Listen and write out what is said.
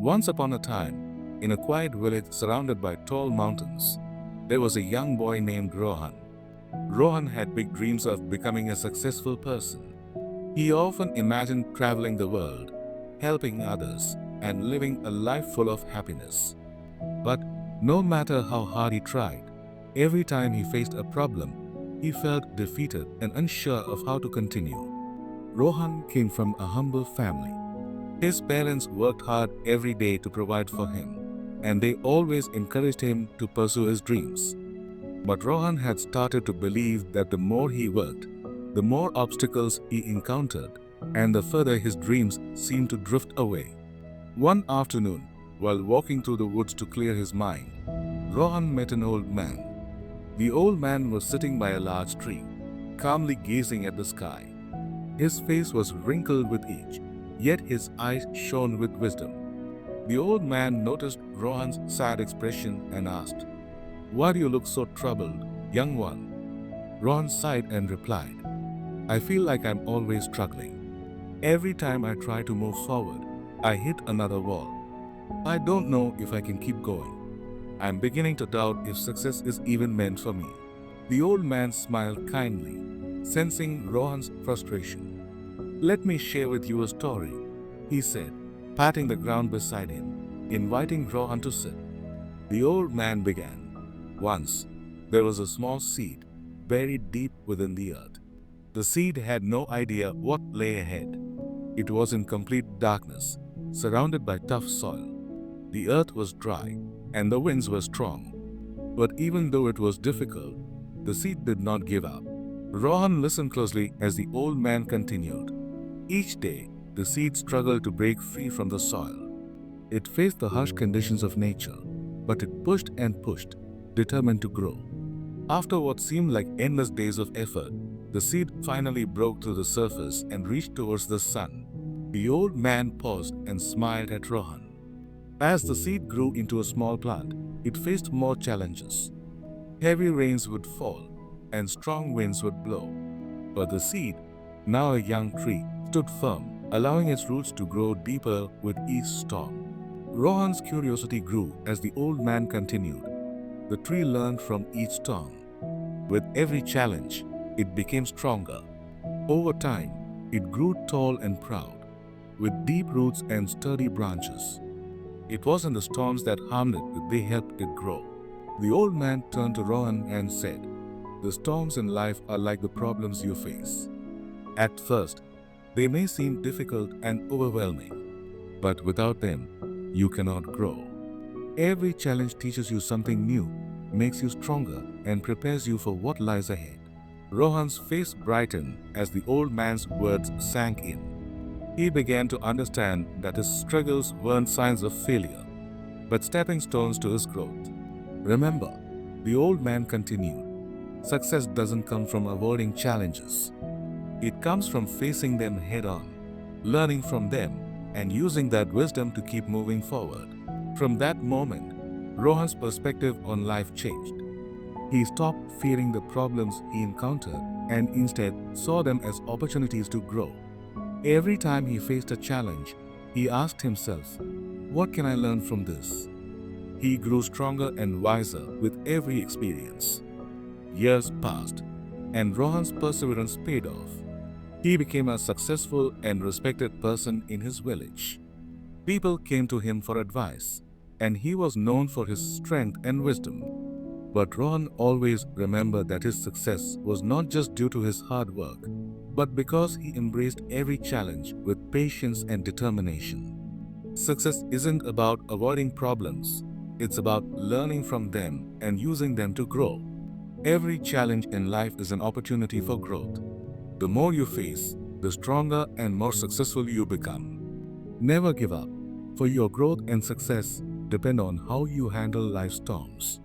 Once upon a time, in a quiet village surrounded by tall mountains, there was a young boy named Rohan. Rohan had big dreams of becoming a successful person. He often imagined traveling the world, helping others, and living a life full of happiness. But no matter how hard he tried, every time he faced a problem, he felt defeated and unsure of how to continue. Rohan came from a humble family. His parents worked hard every day to provide for him, and they always encouraged him to pursue his dreams. But Rohan had started to believe that the more he worked, the more obstacles he encountered, and the further his dreams seemed to drift away. One afternoon, while walking through the woods to clear his mind, Rohan met an old man. The old man was sitting by a large tree, calmly gazing at the sky. His face was wrinkled with age, yet his eyes shone with wisdom. The old man noticed Rohan's sad expression and asked, "Why do you look so troubled, young one?" Rohan sighed and replied, "I feel like I'm always struggling. Every time I try to move forward, I hit another wall. I don't know if I can keep going. I'm beginning to doubt if success is even meant for me." The old man smiled kindly, sensing Rohan's frustration. "Let me share with you a story," he said, patting the ground beside him, inviting Rohan to sit. The old man began. "Once, there was a small seed buried deep within the earth. The seed had no idea what lay ahead. It was in complete darkness, surrounded by tough soil. The earth was dry, and the winds were strong. But even though it was difficult, the seed did not give up." Rohan listened closely as the old man continued. Each day, the seed struggled to break free from the soil. It faced the harsh conditions of nature, but it pushed and pushed, determined to grow. After what seemed like endless days of effort, the seed finally broke through the surface and reached towards the sun. The old man paused and smiled at Rohan. As the seed grew into a small plant, it faced more challenges. Heavy rains would fall, and strong winds would blow. But the seed, now a young tree, stood firm, allowing its roots to grow deeper with each storm. Rohan's curiosity grew as the old man continued. The tree learned from each storm. With every challenge, it became stronger. Over time, it grew tall and proud, with deep roots and sturdy branches. It wasn't the storms that harmed it, they helped it grow. The old man turned to Rohan and said, "The storms in life are like the problems you face. At first, they may seem difficult and overwhelming, but without them, you cannot grow. Every challenge teaches you something new, makes you stronger, and prepares you for what lies ahead." Rohan's face brightened as the old man's words sank in. He began to understand that his struggles weren't signs of failure, but stepping stones to his growth. "Remember," the old man continued, "success doesn't come from avoiding challenges. It comes from facing them head-on, learning from them, and using that wisdom to keep moving forward." From that moment, Rohan's perspective on life changed. He stopped fearing the problems he encountered and instead saw them as opportunities to grow. Every time he faced a challenge, he asked himself, "What can I learn from this?" He grew stronger and wiser with every experience. Years passed, and Rohan's perseverance paid off. He became a successful and respected person in his village. People came to him for advice, and he was known for his strength and wisdom. But Rohan always remembered that his success was not just due to his hard work, but because he embraced every challenge with patience and determination. Success isn't about avoiding problems, it's about learning from them and using them to grow. Every challenge in life is an opportunity for growth. The more you face, the stronger and more successful you become. Never give up, for your growth and success depend on how you handle life's storms.